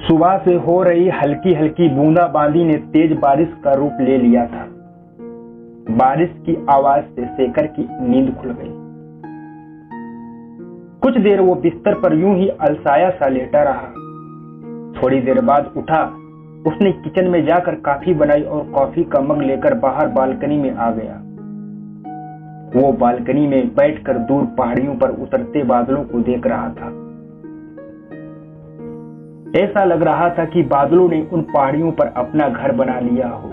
सुबह से हो रही हल्की हल्की बूंदाबांदी ने तेज बारिश का रूप ले लिया था। बारिश की आवाज से शेखर की नींद खुल गई। कुछ देर वो बिस्तर पर यूं ही अलसाया सा लेटा रहा। थोड़ी देर बाद उठा। उसने किचन में जाकर कॉफी बनाई और कॉफी का मग लेकर बाहर बालकनी में आ गया। वो बालकनी में बैठकर दूर पहाड़ियों पर उतरते बादलों को देख रहा था। ऐसा लग रहा था कि बादलों ने उन पहाड़ियों पर अपना घर बना लिया हो।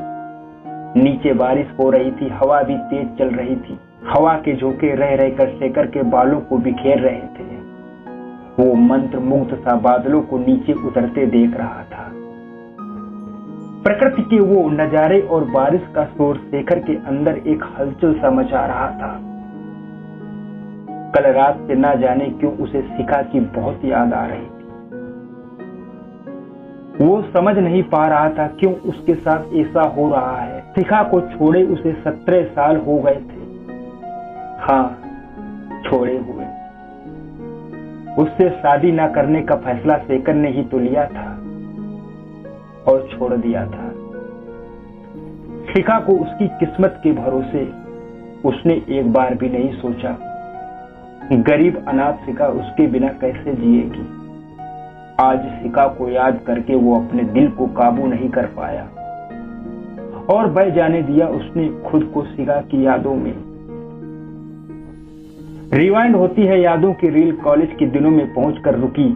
नीचे बारिश हो रही थी, हवा भी तेज चल रही थी। हवा के झोंके रह रहकर शेखर के बालों को बिखेर रहे थे। वो मंत्र मुग्ध सा बादलों को नीचे उतरते देख रहा था। प्रकृति के वो नजारे और बारिश का शोर शेखर के अंदर एक हलचल सा मचा रहा था। कल रात से ना जाने क्यों उसे शिखा की बहुत याद आ रही थी। वो समझ नहीं पा रहा था क्यों उसके साथ ऐसा हो रहा है। शिखा को छोड़े उसे 17 साल हो गए थे। हाँ, छोड़े हुए। उससे शादी ना करने का फैसला शेखर ने ही तो लिया था और छोड़ दिया था। शिखा को उसकी किस्मत के भरोसे उसने एक बार भी नहीं सोचा। गरीब अनाथ शिखा उसके बिना कैसे जिएगी। आज शिखा को याद करके वो अपने दिल को काबू नहीं कर पाया और बह जाने दिया उसने खुद को शिखा की यादों में। रिवाइंड होती है यादों की रील कॉलेज के दिनों में पहुंचकर रुकी,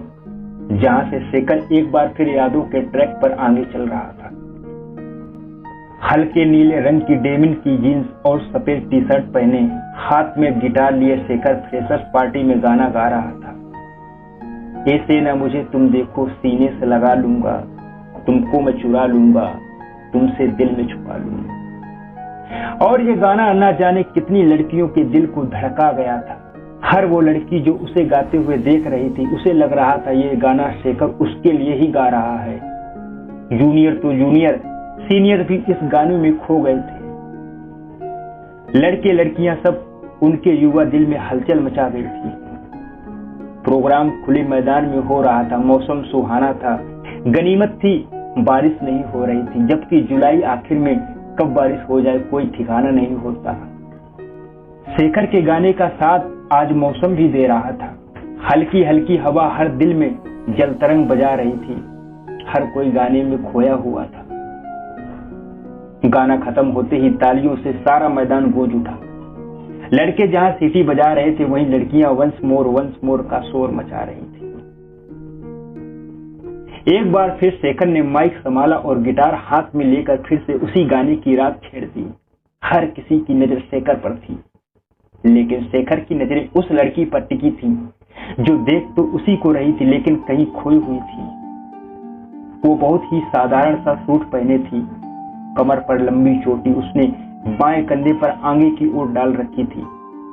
जहां से शेखर एक बार फिर यादों के ट्रैक पर आगे चल रहा था। हल्के नीले रंग की डेनिम की जीन्स और सफेद टी शर्ट पहने हाथ में गिटार लिए शेखर फ्रेशर्स पार्टी में गाना गा रहा था। ऐसे न मुझे तुम देखो, सीने से लगा लूंगा, तुमको मैं चुरा लूंगा, तुमसे दिल में छुपा लूंगा। और ये गाना न जाने कितनी लड़कियों के दिल को धड़का गया था। हर वो लड़की जो उसे गाते हुए देख रही थी, उसे लग रहा था ये गाना शेखर उसके लिए ही गा रहा है। जूनियर तो जूनियर, सीनियर भी इस गाने में खो गए थे। लड़के लड़कियां सब उनके युवा दिल में हलचल मचा गई थी। प्रोग्राम खुले मैदान में हो रहा था। मौसम सुहाना था। गनीमत थी बारिश नहीं हो रही थी, जबकि जुलाई आखिर में कब बारिश हो जाए कोई ठिकाना नहीं होता। शेखर के गाने का साथ आज मौसम भी दे रहा था। हल्की हल्की हवा हर दिल में जलतरंग बजा रही थी। हर कोई गाने में खोया हुआ था। गाना खत्म होते ही तालियों से सारा मैदान गूंज उठा। लड़के जहां सीटी बजा रहे थे, वहीं लड़कियां वंस मोर का शोर मचा रही थी। एक बार फिर शेखर ने माइक संभाला और गिटार हाथ में लेकर फिर से उसी गाने की रात छेड़ दी। हर किसी की नजर शेखर पर थी, लेकिन शेखर की नजरें उस लड़की पर टिकी थी जो देख तो उसी को रही थी, लेकिन कहीं खोई हुई थी। वो बहुत ही साधारण सा सूट पहने थी। कमर पर लंबी चोटी उसने बाएं कंधे पर आगे की ओर डाल रखी थी।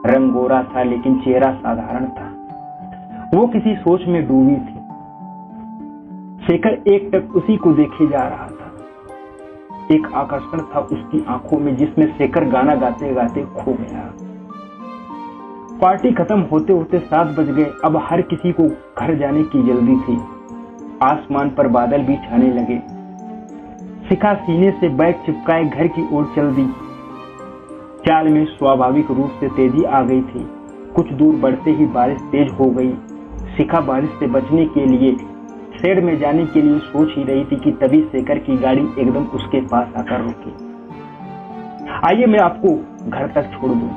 रंग गोरा था, लेकिन चेहरा साधारण था। वो किसी सोच में डूबी थी। शेखर एकटक उसी को देखे जा रहा था। एक आकर्षण था उसकी आंखों में, जिसमें शेखर गाना गाते गाते खो गया। पार्टी खत्म होते होते 7 बज गए। अब हर किसी को घर जाने की जल्दी थी। आसमान पर बादल भी छाने लगे। शिखा सीने से बैग चिपकाए घर की ओर चल दी। चाल में स्वाभाविक रूप से तेजी आ गई थी। कुछ दूर बढ़ते ही बारिश तेज हो गई। शिखा बारिश से बचने के लिए शेड में जाने के लिए सोच ही रही थी कि तभी शेखर की गाड़ी एकदम उसके पास आकर रुकी। आइए मैं आपको घर तक छोड़ दूं।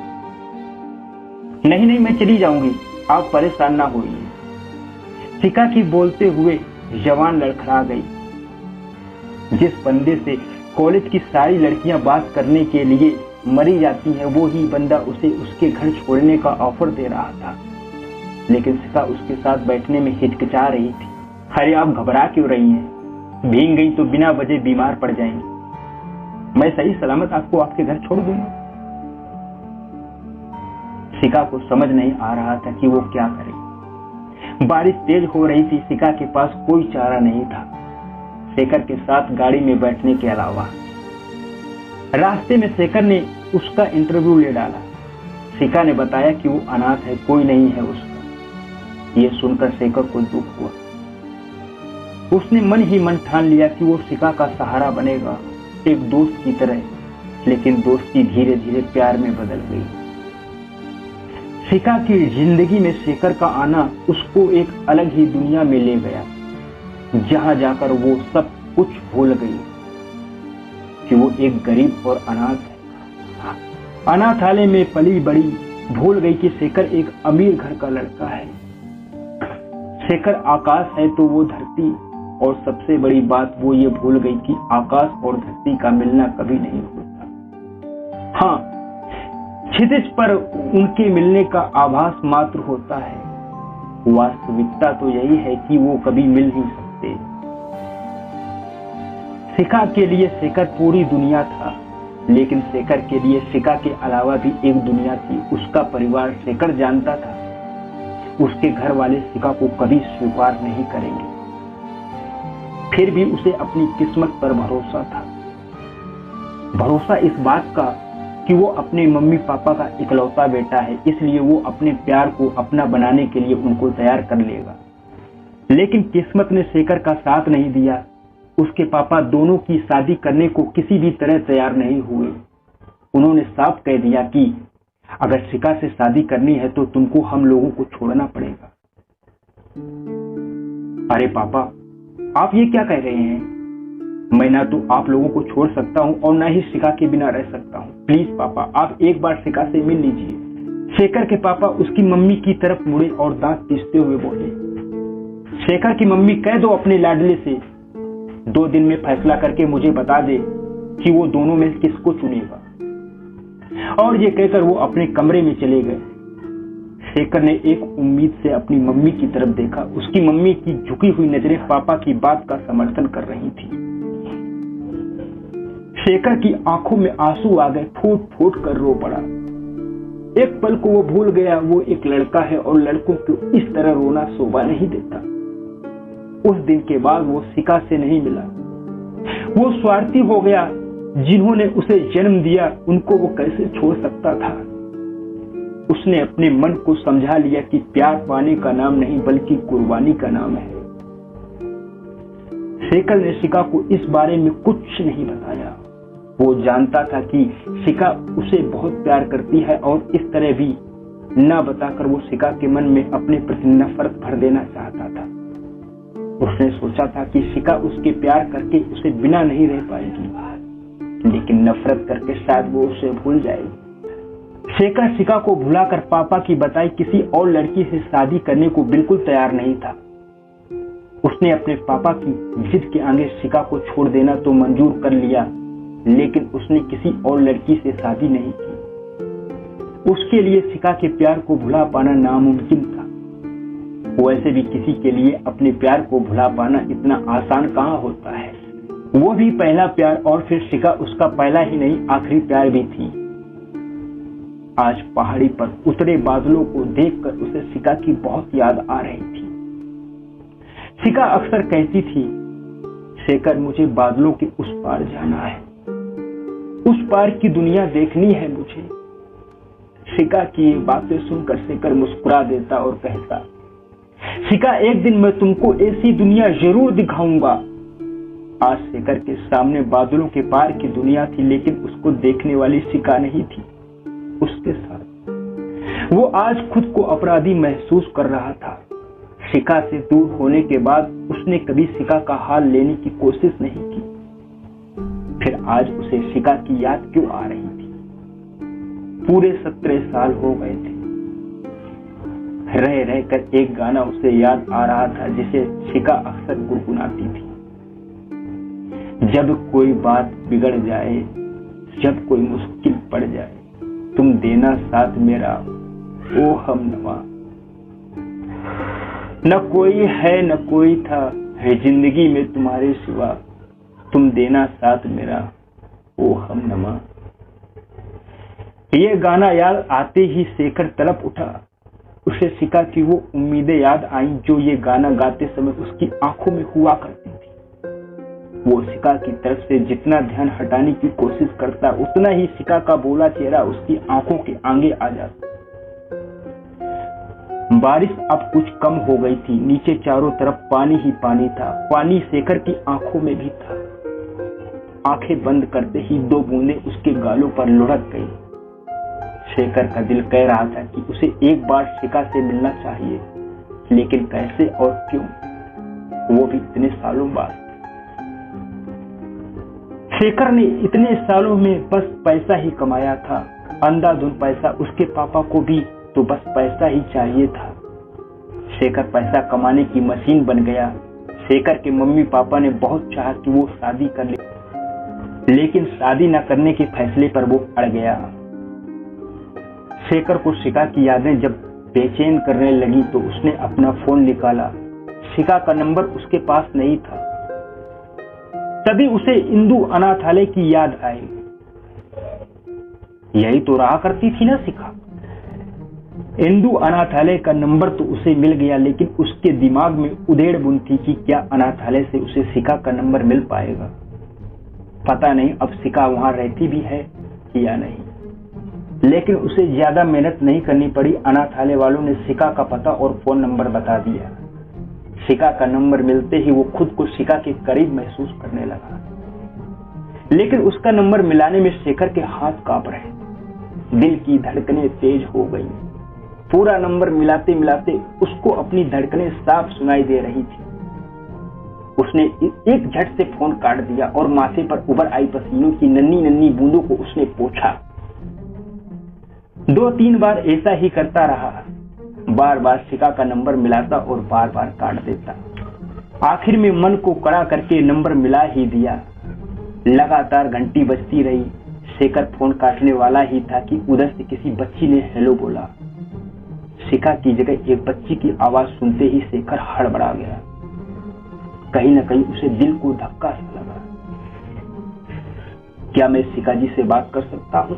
नहीं, मैं चली जाऊंगी, आप परेशान ना होइए। शिखा की बोलते हुए जवान लड़खड़ा गई। जिस बंदे से कॉलेज की सारी लड़कियां बात करने के लिए मरी जाती हैं, वो ही बंदा उसे उसके घर छोड़ने का ऑफर दे रहा था। लेकिन शिखा उसके साथ बैठने में हिचकिचा रही थी। अरे आप घबरा क्यों रही हैं? भीग गई तो बिना वजह बीमार पड़ जाएंगी। मैं सही सलामत आपको आपके घर छोड़ दूंगा। शिखा को समझ नहीं आ रहा था कि वो क्या करे। बारिश तेज हो रही थी। शिखा के पास कोई चारा नहीं था शेखर के साथ गाड़ी में बैठने के अलावा। रास्ते में शेखर ने उसका इंटरव्यू ले डाला। शिखा ने बताया कि वो अनाथ है, कोई नहीं है उसका। ये सुनकर शेखर को दुख हुआ। उसने मन ही मन ठान लिया कि वो शिखा का सहारा बनेगा, एक दोस्त की तरह। लेकिन दोस्ती धीरे धीरे प्यार में बदल गई। शिखा की जिंदगी में शेखर का आना उसको एक अलग ही दुनिया में ले गया, जहां जाकर वो सब कुछ भूल गई कि वो एक गरीब और अनाथ है। अनाथालय में पली बड़ी, भूल गई कि शेखर एक अमीर घर का लड़का है। शेखर आकाश है तो वो धरती, और सबसे बड़ी बात वो ये भूल गई कि आकाश और धरती का मिलना कभी नहीं होता। हाँ, क्षितिज पर उनके मिलने का आभास मात्र होता है, वास्तविकता तो यही है कि वो कभी मिल नहीं सकते। शिखा के लिए शेखर पूरी दुनिया था, लेकिन शेखर के लिए शिखा के अलावा भी एक दुनिया थी। उसका परिवार शेखर जानता था, उसके घर वाले शिखा को कभी स्वीकार नहीं करेंगे। फिर भी उसे अपनी किस्मत पर भरोसा था। भरोसा इस बात का कि वो अपने मम्मी पापा का इकलौता बेटा है, इसलिए वो अपने प्यार को अपना बनाने के लिए उनको तैयार कर लेगा। लेकिन किस्मत ने शेखर का साथ नहीं दिया। उसके पापा दोनों की शादी करने को किसी भी तरह तैयार नहीं हुए। उन्होंने साफ कह दिया कि अगर शिखा से शादी करनी है तो तुमको हम लोगों को छोड़ना पड़ेगा। अरे पापा, आप ये क्या कह रहे हैं? मैं ना तो आप लोगों को छोड़ सकता हूँ और ना ही शिखा के बिना रह सकता हूँ। प्लीज पापा, आप एक बार शिखा से मिल लीजिए। शेखर के पापा उसकी मम्मी की तरफ मुड़े और दांत पीसते हुए बोले, शेखर की मम्मी, कह दो अपने लाडले से 2 दिन में फैसला करके मुझे बता दे कि वो दोनों में किसको चुनेगा। और ये कहकर वो अपने कमरे में चले गए। शेखर ने एक उम्मीद से अपनी मम्मी की तरफ देखा। उसकी मम्मी की झुकी हुई नजरें पापा की बात का समर्थन कर रही थी। शेखर की आंखों में आंसू आ गए, फूट फूट कर रो पड़ा। एक पल को वो भूल गया वो एक लड़का है और लड़कों को इस तरह रोना शोभा नहीं देता। उस दिन के बाद वो शिखा से नहीं मिला। वो स्वार्थी हो गया। जिन्होंने उसे जन्म दिया उनको वो कैसे छोड़ सकता था। उसने अपने मन को समझा लिया कि प्यार पाने का नाम नहीं बल्कि कुर्बानी का नाम है। शेखर ने शिखा को इस बारे में कुछ नहीं बताया। वो जानता था कि शिखा उसे बहुत प्यार करती है और इस तरह भी न बताकर वो शिखा के मन में अपने प्रति नफरत भर देना चाहता था। उसने सोचा था कि शिखा उसके प्यार करके उसे बिना नहीं रह पाएगी, लेकिन नफरत करके शायद वो उसे भूल जाएगी। शेखर शिखा को भुलाकर पापा की बताई किसी और लड़की से शादी करने को बिल्कुल तैयार नहीं था। उसने अपने पापा की जिद के आगे शिखा को छोड़ देना तो मंजूर कर लिया, लेकिन उसने किसी और लड़की से शादी नहीं की। उसके लिए शिखा के प्यार को भुला पाना नामुमकिन था। वैसे भी किसी के लिए अपने प्यार को भुला पाना इतना आसान कहाँ होता है, वो भी पहला प्यार। और फिर शिखा उसका पहला ही नहीं आखिरी प्यार भी थी। आज पहाड़ी पर उतरे बादलों को देखकर उसे शिखा की बहुत याद आ रही थी। शिखा अक्सर कहती थी, शेखर मुझे बादलों के उस पार जाना है, उस पार की दुनिया देखनी है मुझे। शिखा की बातें सुनकर शेखर मुस्कुरा देता और कहता, शिखा एक दिन मैं तुमको ऐसी दुनिया जरूर दिखाऊंगा। आज शेखर के सामने बादलों के पार की दुनिया थी, लेकिन उसको देखने वाली शिखा नहीं थी। उसके साथ वो आज खुद को अपराधी महसूस कर रहा था। शिखा से दूर होने के बाद उसने कभी शिखा का हाल लेने की कोशिश नहीं की। फिर आज उसे शिखा की याद क्यों आ रही थी? पूरे 17 साल हो गए थे। रह रहकर एक गाना उसे याद आ रहा था जिसे शिखा अक्सर गुनगुनाती थी। जब कोई बात बिगड़ जाए, जब कोई मुश्किल पड़ जाए, तुम देना साथ मेरा ओ हमनवा। न कोई है न कोई था है जिंदगी में तुम्हारे सिवा, तुम देना साथ मेरा ओ हमनवा। ये गाना याद आते ही शेखर तड़प उठा। उसे शिखा की वो उम्मीदें याद आई जो ये गाना गाते समय उसकी आंखों में हुआ करती थी। वो शिखा की तरफ से जितना ध्यान हटाने की कोशिश करता, उतना ही शिखा का बोला चेहरा उसकी आंखों के आगे आ जाता। बारिश अब कुछ कम हो गई थी। नीचे चारों तरफ पानी ही पानी था। पानी शेखर की आंखों में भी था। आंखें बंद करते ही 2 बूंदें उसके गालों पर लुढ़क गई। शेखर का दिल कह रहा था कि उसे एक बार शिखा से मिलना चाहिए, लेकिन कैसे और क्यों, वो भी इतने सालों बाद। शेखर ने इतने सालों में बस पैसा ही कमाया था, अंधाधुंध पैसा। उसके पापा को भी तो बस पैसा ही चाहिए था। शेखर पैसा कमाने की मशीन बन गया। शेखर के मम्मी पापा ने बहुत चाहा कि वो शादी कर ले, लेकिन शादी न करने के फैसले पर वो अड़ गया। शेखर को शिखा की यादें जब बेचैन करने लगी तो उसने अपना फोन निकाला। शिखा का नंबर उसके पास नहीं था। तभी उसे इंदु अनाथालय की याद आई। यही तो रहा करती थी ना शिखा। इंदु अनाथालय का नंबर तो उसे मिल गया, लेकिन उसके दिमाग में उधेड़ बुन थी कि क्या अनाथालय से उसे शिखा का नंबर मिल पाएगा। पता नहीं अब शिखा वहां रहती भी है या नहीं, लेकिन उसे ज्यादा मेहनत नहीं करनी पड़ी। अनाथालय वालों ने शिखा का पता और फोन नंबर बता दिया। शिखा का नंबर मिलते ही वो खुद को शिखा के करीब महसूस करने लगा, लेकिन उसका नंबर मिलाने में शेखर के हाथ कांप रहे, दिल की धड़कनें तेज हो गई। पूरा नंबर मिलाते मिलाते उसको अपनी धड़कनें साफ सुनाई दे रही थी। उसने एक झट से फोन काट दिया और माथे पर उभर आई पसीनों की नन्ही नन्ही बूंदों को उसने पोंछा। 2-3 बार ऐसा ही करता रहा, बार बार शिखा का नंबर मिलाता और बार बार काट देता। आखिर में मन को कड़ा करके नंबर मिला ही दिया। लगातार घंटी बजती रही। शेखर फोन काटने वाला ही था कि उधर से किसी बच्ची ने हेलो बोला। शिखा की जगह एक बच्ची की आवाज सुनते ही शेखर हड़बड़ा गया। कहीं न कहीं उसे दिल को धक्का सा लगा। क्या मैं शिखा जी से बात कर सकता हूं?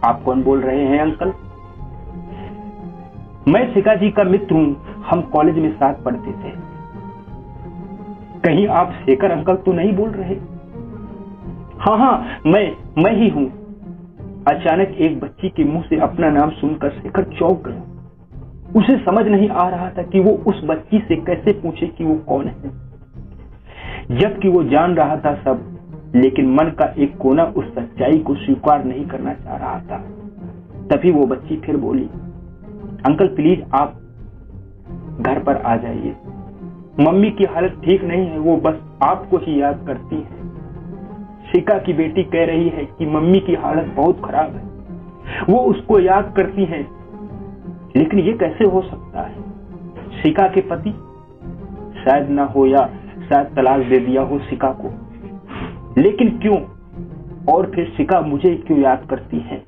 आप कौन बोल रहे हैं अंकल? मैं शिखा जी का मित्र हूं, हम कॉलेज में साथ पढ़ते थे। कहीं आप शेखर अंकल तो नहीं बोल रहे? हाँ, मैं ही हूं। अचानक एक बच्ची के मुंह से अपना नाम सुनकर शेखर चौंक गया। उसे समझ नहीं आ रहा था कि वो उस बच्ची से कैसे पूछे कि वो कौन है, जबकि वो जान रहा था सब, लेकिन मन का एक कोना उस सच्चाई को स्वीकार नहीं करना चाह रहा था। तभी वो बच्ची फिर बोली, अंकल प्लीज आप घर पर आ जाइए, मम्मी की हालत ठीक नहीं है, वो बस आपको ही याद करती है। शिखा की बेटी कह रही है कि मम्मी की हालत बहुत खराब है, वो उसको याद करती है। लेकिन ये कैसे हो सकता है? शिखा के पति शायद ना हो या शायद तलाक दे दिया हो शिखा को, लेकिन क्यों? और फिर शिखा मुझे क्यों याद करती है?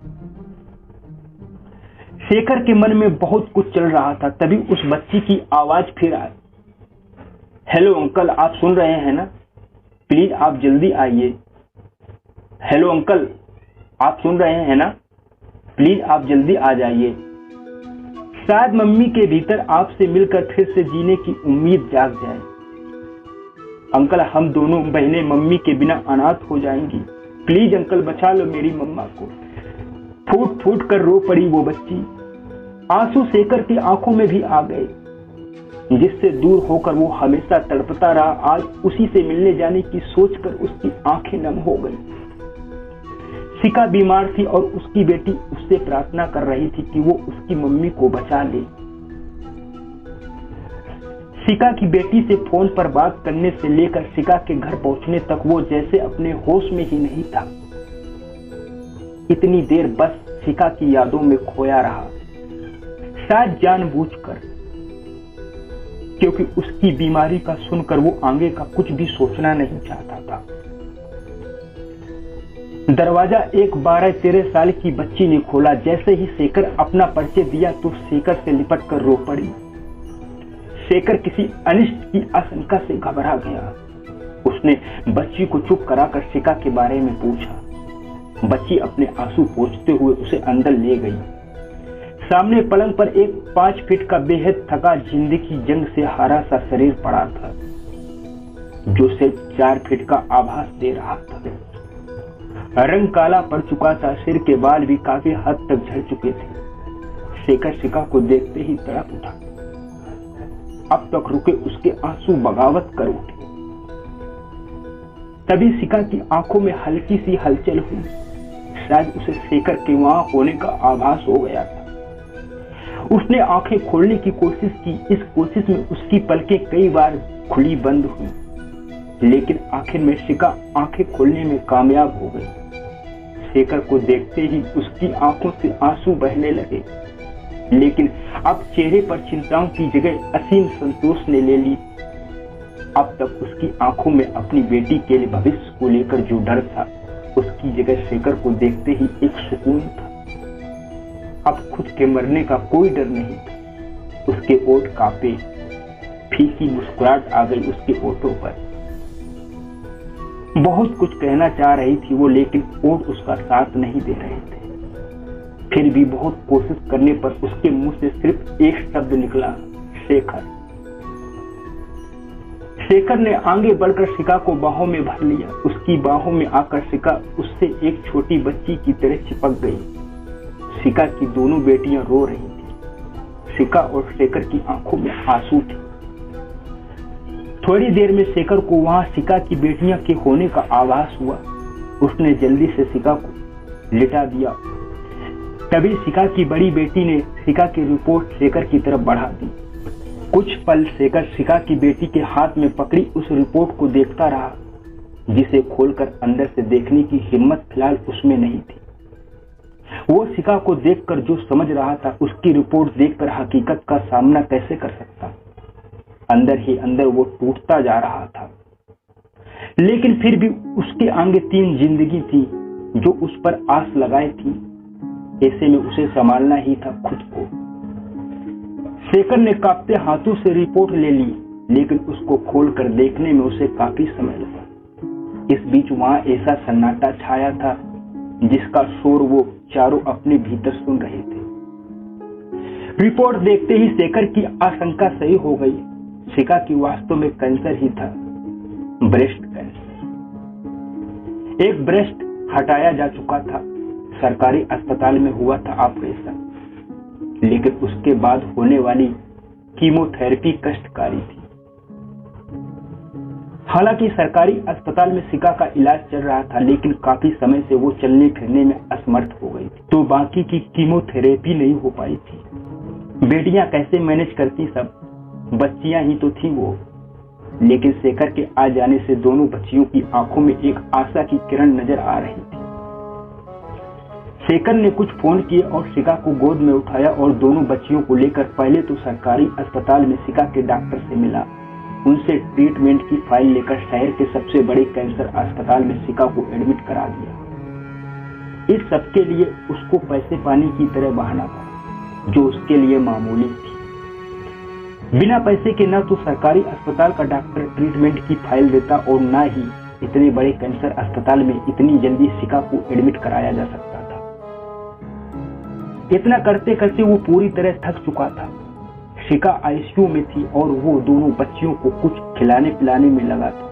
शेखर के मन में बहुत कुछ चल रहा था। तभी उस बच्ची की आवाज फिर आई, हेलो अंकल, आप सुन रहे हैं ना? प्लीज आप जल्दी आइए। हेलो अंकल, आप सुन रहे हैं ना? प्लीज आप जल्दी आ जाइए। शायद मम्मी के भीतर आपसे मिलकर फिर से जीने की उम्मीद जाग जाए। अंकल, हम दोनों बहनें मम्मी के बिना अनाथ हो जाएंगी। प्लीज अंकल बचा लो मेरी मम्मा को। फूट फूट कर रो पड़ी वो बच्ची। आंसू शेखर की आंखों में भी आ गए। जिससे दूर होकर वो हमेशा तड़पता रहा, आज उसी से मिलने जाने की सोचकर उसकी आंखें नम हो गई। शिखा बीमार थी और उसकी बेटी उससे प्रार्थना कर रही थी कि वो उसकी मम्मी को बचा ले। शिखा की बेटी से फोन पर बात करने से लेकर शिखा के घर पहुंचने तक वो जैसे अपने होश में ही नहीं था। इतनी देर बस शिखा की यादों में खोया रहा, शायद जानबूझकर, क्योंकि उसकी बीमारी का सुनकर वो आगे का कुछ भी सोचना नहीं चाहता था। दरवाजा एक 12-13 साल की बच्ची ने खोला। जैसे ही शेखर अपना परिचय दिया तो शेखर से लिपट कर रो पड़ी। शेखर किसी अनिष्ट की आशंका से घबरा गया। उसने बच्ची को चुप कराकर शिखा के बारे में पूछा। बच्ची अपने आंसू पोंछते हुए उसे अंदर ले गई। सामने पलंग पर एक 5 फीट का बेहद थका जिंदगी जंग से हारा सा शरीर पड़ा था, जो सिर्फ 4 फीट का आभास दे रहा था। रंग काला पड़ चुका था, सिर के बाल भी काफी हद तक झड़ चुके थे। शेखर शिका को देखते ही तड़प उठा। अब तक रुके उसके आंसू बगावत कर उठे। तभी शिका की आंखों में हल्की सी हलचल हुई। शायद उसे शेखर के वहां होने का आभास हो गया था। उसने आंखें खोलने की कोशिश की। इस कोशिश में उसकी पलकें कई बार खुली बंद हुई, लेकिन आखिर में शिका आंखें खोलने में कामयाब हो गई। शेखर को देखते ही उसकी आंखों से आंसू बहने लगे, लेकिन अब चेहरे पर चिंताओं की जगह असीम संतोष ने ले ली। अब तक उसकी आंखों में अपनी बेटी के लिए भविष्य को लेकर जो डर था, उसकी जगह शेखर को देखते ही एक सुकून था। अब खुद के मरने का कोई डर नहीं था। उसके ओठ कांपे, फीकी मुस्कुराहट आ गई उसके ओठों पर। बहुत कुछ कहना चाह रही थी वो, लेकिन ओठ उसका साथ नहीं दे रहे थे। फिर भी बहुत कोशिश करने पर उसके मुंह से सिर्फ एक शब्द निकला, शेखर। शेखर ने आगे बढ़कर शिका को बाहों में भर लिया। उसकी बाहों में आकर शिका उससे एक छोटी बच्ची की तरह चिपक गई। शिका की दोनों बेटियां रो रही थी। शिका और शेखर की आंखों में आंसू थे। थोड़ी देर में शेखर को वहां शिका की बेटियां के होने का आभास हुआ। उसने जल्दी से शिका को लिटा दिया। तभी शिका की बड़ी बेटी ने शिका की रिपोर्ट शेखर की तरफ बढ़ा दी। कुछ पल शेखर शिका की बेटी के हाथ में पकड़ी उस रिपोर्ट को देखता रहा, जिसे खोलकर अंदर से देखने की हिम्मत फिलहाल उसमें नहीं थी। वो शिका को देखकर जो समझ रहा था, उसकी रिपोर्ट देखकर हकीकत का सामना कैसे कर सकता। अंदर ही अंदर वो टूटता जा रहा था। लेकिन फिर भी उसके आगे 3 जिंदगी थी जो उस पर आस लगाए थी। ऐसे में उसे संभालना ही था खुद को। शेखर ने कांपते हाथों से रिपोर्ट ले ली, लेकिन उसको खोलकर देखने में उसे काफी समय लगा। इस बीच वहां ऐसा सन्नाटा छाया था जिसका शोर वो चारों अपने भीतर सुन रहे थे। रिपोर्ट देखते ही शेखर की आशंका सही हो गई। शिका की वास्तव में कैंसर ही था, ब्रेस्ट कैंसर। एक ब्रेस्ट हटाया जा चुका था। सरकारी अस्पताल में हुआ था ऑपरेशन, लेकिन उसके बाद होने वाली कीमोथेरेपी कष्टकारी थी। हालांकि सरकारी अस्पताल में शिका का इलाज चल रहा था, लेकिन काफी समय से वो चलने फिरने में असमर्थ हो गई थी, तो बाकी की कीमोथेरेपी नहीं हो पाई थी। बेटियां कैसे मैनेज करती, सब बच्चियां ही तो थी वो। लेकिन शेखर के आ जाने से दोनों बच्चियों की आंखों में एक आशा की किरण नजर आ रही थी। शेखर ने कुछ फोन किए और शिका को गोद में उठाया और दोनों बच्चियों को लेकर पहले तो सरकारी अस्पताल में शिका के डॉक्टर से मिला। उनसे ट्रीटमेंट की फाइल लेकर शहर के सबसे बड़े कैंसर अस्पताल में शिका को एडमिट करा दिया। इस सबके लिए उसको पैसे पानी की तरह बहाना था, जो उसके लिए मामूली थी। बिना पैसे के न तो सरकारी अस्पताल का डॉक्टर ट्रीटमेंट की फाइल देता और न ही इतने बड़े कैंसर अस्पताल में इतनी जल्दी शिका को एडमिट कराया जा सकता था। इतना करते करते वो पूरी तरह थक चुका था। शिका आईसीयू में थी और वो दोनों बच्चियों को कुछ खिलाने पिलाने में लगा था।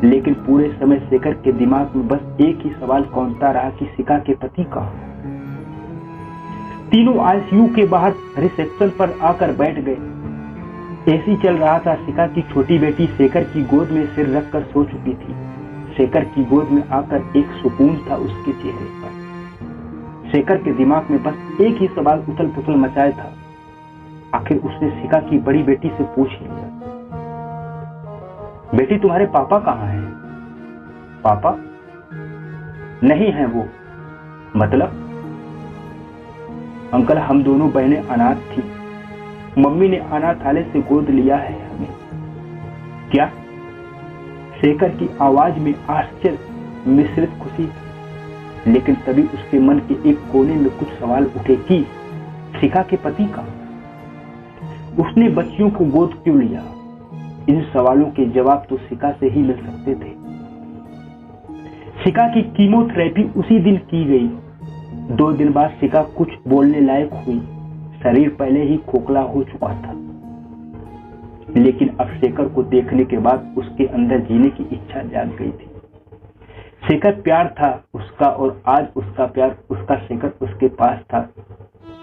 लेकिन पूरे समय शेखर के दिमाग में बस एक ही सवाल कौंधता रहा कि शिका के पति कहाँ। तीनों आईसीयू के बाहर रिसेप्शन पर आकर बैठ गए। एसी चल रहा था। शिका की छोटी बेटी शेखर की गोद में सिर रखकर सो चुकी थी। शेखर की गोद में आकर एक सुकून था उसके चेहरे पर। शेखर के दिमाग में बस एक ही सवाल उथल पुथल मचाया था। आखिर उसने शिका की बड़ी बेटी से पूछ लिया, बेटी तुम्हारे पापा कहाँ हैं? पापा नहीं है वो। मतलब? अंकल, हम दोनों बहनें अनाथ थी। मम्मी ने अनाथालय से गोद लिया है हमें। क्या? शेखर की आवाज में आश्चर्य मिश्रित खुशी थी, लेकिन तभी उसके मन के एक कोने में कुछ सवाल उठे कि शिका के पति कहाँ? उसने बच्चियों को गोद क्यों लिया? इन सवालों के जवाब तो शिका से ही मिल सकते थे। शिका की कीमोथेरेपी उसी दिन की गई। 2 दिन बाद शिका कुछ बोलने लायक हुई। शरीर पहले ही खोखला हो चुका था, लेकिन अब शेखर को देखने के बाद उसके अंदर जीने की इच्छा जाग गई थी। शेखर प्यार था उसका और आज उसका प्यार, उसका शेखर उसके पास था।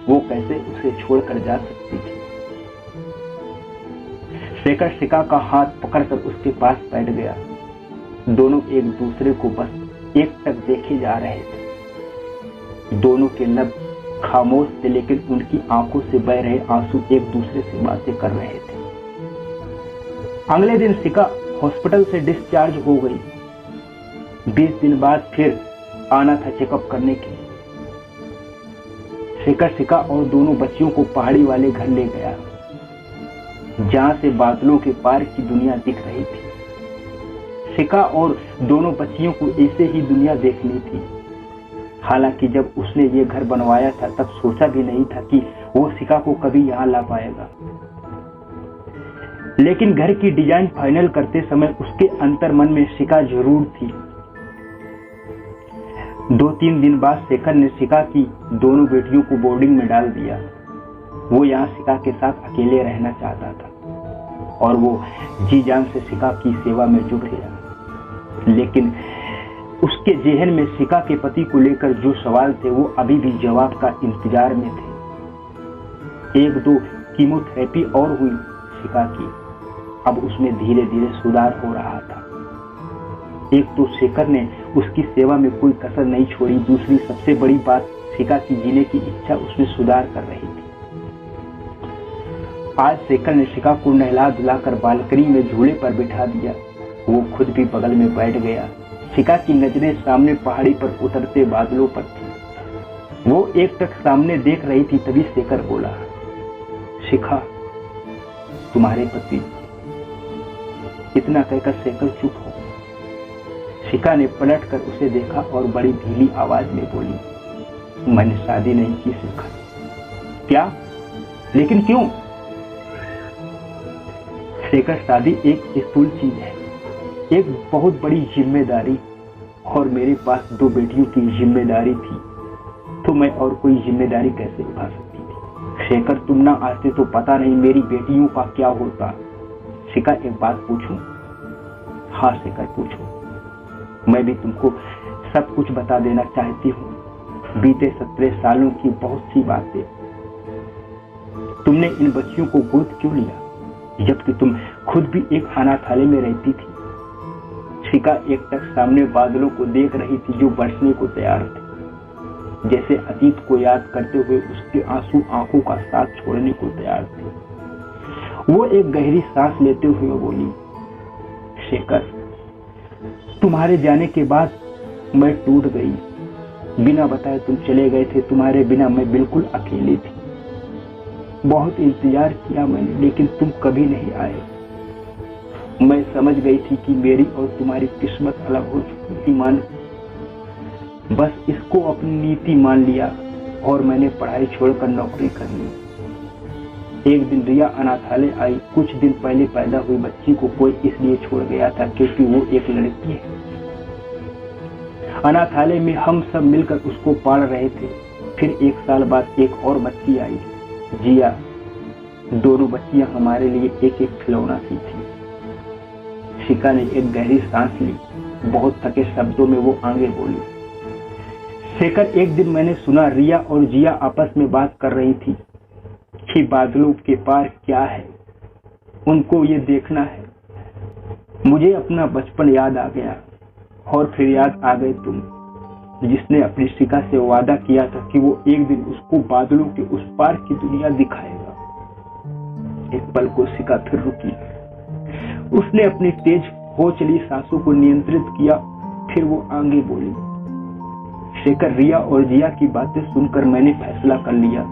वो कैसे उसे छोड़कर जा सकती थी। शेखर शिखा का हाथ पकड़कर उसके पास बैठ गया। दोनों एक दूसरे को बस एकटक देखे जा रहे थे। दोनों के लब खामोश थे, लेकिन उनकी आंखों से बह रहे आंसू एक दूसरे से बातें कर रहे थे। अगले दिन शिखा हॉस्पिटल से डिस्चार्ज हो गई। 20 दिन बाद फिर आना था चेकअप करने के लिए। शेखर शिखा और दोनों बच्चियों को पहाड़ी वाले घर ले गया, जहां से बादलों के पार की दुनिया दिख रही थी। शिखा और दोनों बच्चियों को ऐसे ही दुनिया देखनी थी। हालांकि जब उसने ये घर बनवाया था तब सोचा भी नहीं था कि वो शिखा को कभी यहाँ ला पाएगा। लेकिन घर की डिजाइन फाइनल करते समय उसके अंतर्मन में शिखा जरूर थी। 2-3 दिन बाद शेखर ने शिखा की दोनों बेटियों को बोर्डिंग में डाल दिया। वो यहाँ शिखा के साथ अकेले रहना चाहता था और वो जी जान से शिखा की सेवा में जुट गया। लेकिन उसके जेहन में शिखा के पति को लेकर जो सवाल थे वो अभी भी जवाब का इंतजार में थे। 1-2 कीमोथेरेपी और हुई शिखा की। अब उसमें धीरे धीरे सुधार हो रहा था। एक तो शेखर ने उसकी सेवा में कोई कसर नहीं छोड़ी, दूसरी सबसे बड़ी बात शिखा की जीने की इच्छा उसमें सुधार कर रही थी। आज शेखर ने शिखा को नहला धुलाकर बालकनी में झूले पर बिठा दिया। वो खुद भी बगल में बैठ गया। शिखा की नजरें सामने पहाड़ी पर उतरते बादलों पर थी। वो एक टक सामने देख रही थी, तभी शेखर बोला, शिखा, तुम्हारे पति। इतना कहकर शेखर चुप हो। शिखा ने पलट कर उसे देखा और बड़ी धीमी आवाज में बोली, मैंने शादी नहीं की शेखर। क्या? लेकिन क्यों? शेखर, शादी एक स्थूल चीज है, एक बहुत बड़ी जिम्मेदारी, और मेरे पास 2 बेटियों की जिम्मेदारी थी, तो मैं और कोई जिम्मेदारी कैसे उठा सकती थी? शेखर, तुम ना आते तो पता नहीं मेरी बेटियों का क्या होता। शिखा, एक बात पूछूं? हाँ शेखर, पूछो। मैं भी तुमको सब कुछ बता देना चाहती हूँ। बीते 17 सालों की बहुत सी बातें। तुमने इन बच्चियों को गोद क्यों लिया, जबकि तुम खुद भी एक अनाथालय में रहती थी? शिखा एक टक सामने बादलों को देख रही थी जो बरसने को तैयार थे। जैसे अतीत को याद करते हुए उसके आंसू आंखों का साथ छोड़ने को तैयार थे। वो एक गहरी सांस लेते हुए बोली, शेखर, तुम्हारे जाने के बाद मैं टूट गई। बिना बताए तुम चले गए थे। तुम्हारे बिना मैं बिल्कुल अकेली थी। बहुत इंतजार किया मैंने, लेकिन तुम कभी नहीं आए। मैं समझ गई थी कि मेरी और तुम्हारी किस्मत अलग हो चुकी थी। मान बस इसको अपनी नीति मान लिया और मैंने पढ़ाई छोड़कर नौकरी कर ली। एक दिन रिया अनाथालय आई। कुछ दिन पहले पैदा हुई बच्ची को कोई इसलिए छोड़ गया था क्योंकि वो एक लड़की है। अनाथालय में हम सब मिलकर उसको पाल रहे थे। फिर 1 साल बाद एक और बच्ची आई, जिया। दोनों बच्चियां हमारे लिए एक एक खिलौना सी थी। शिखा ने एक गहरी सांस ली। बहुत थके शब्दों में वो आगे बोली, शेखर, एक दिन मैंने सुना रिया और जिया आपस में बात कर रही थी कि बादलों के पार क्या है, उनको ये देखना है। मुझे अपना बचपन याद आ गया और फिर याद आ गए तुम, जिसने अपनी शिखा से वादा किया था कि वो एक दिन उसको बादलों के उस पार की दुनिया दिखाएगा। एक पल को शिखा फिर रुकी। उसने अपनी तेज हो चली सांसों को नियंत्रित किया। फिर वो आगे बोली, शेखर, रिया और जिया की बातें सुनकर मैंने फैसला कर लिया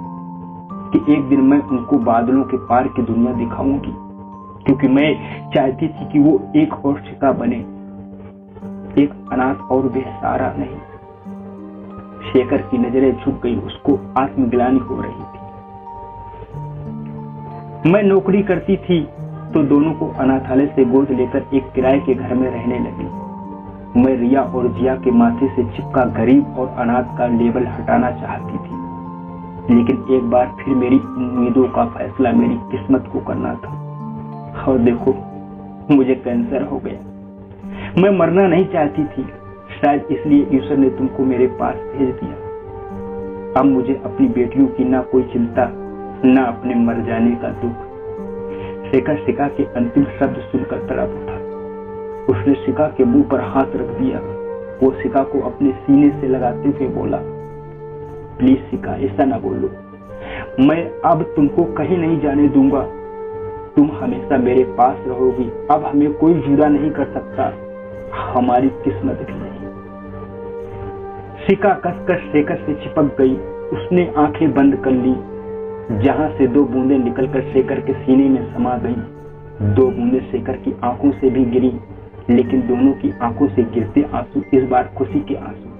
कि एक दिन मैं उनको बादलों के पार की दुनिया दिखाऊंगी, क्योंकि मैं चाहती थी कि वो एक और शिखा बने, एक अनाथ और बेसहारा नहीं। शेखर की नजरें झुक गई। उसको आत्मग्लानि हो रही थी। मैं नौकरी करती थी तो दोनों को अनाथालय से गोद लेकर एक किराए के घर में रहने लगी। मैं रिया और जिया के माथे से चिपका गरीब और अनाथ का लेबल हटाना चाहती थी, लेकिन एक बार फिर मेरी उम्मीदों का फैसला मेरी किस्मत को करना था। और देखो, मुझे कैंसर हो गया। मैं मरना नहीं चाहती थी, शायद इसलिए ईश्वर ने तुमको मेरे पास भेज दिया। अब मुझे अपनी बेटियों की ना कोई चिंता, ना अपने मर जाने का दुख। शेखर शिखा के अंतिम शब्द सुनकर तड़प उठा। उसने शिखा के मुंह पर हाथ रख दिया। वो शिखा को अपने सीने से लगाते हुए बोला, प्लीज शिखा, ऐसा ना बोलो। मैं अब तुमको कहीं नहीं जाने दूंगा। तुम हमेशा मेरे पास रहोगी। अब हमें कोई जुदा नहीं कर सकता, हमारी किस्मत भी नहीं। शिखा कसकर शेखर से चिपक गई। उसने आंखें बंद कर ली, जहां से 2 बूंदें निकलकर शेखर के सीने में समा गईं। 2 बूंदें शेखर की आंखों से भी गिरी, लेकिन दोनों की आंखों से गिरते आंसू इस बार खुशी के आंसू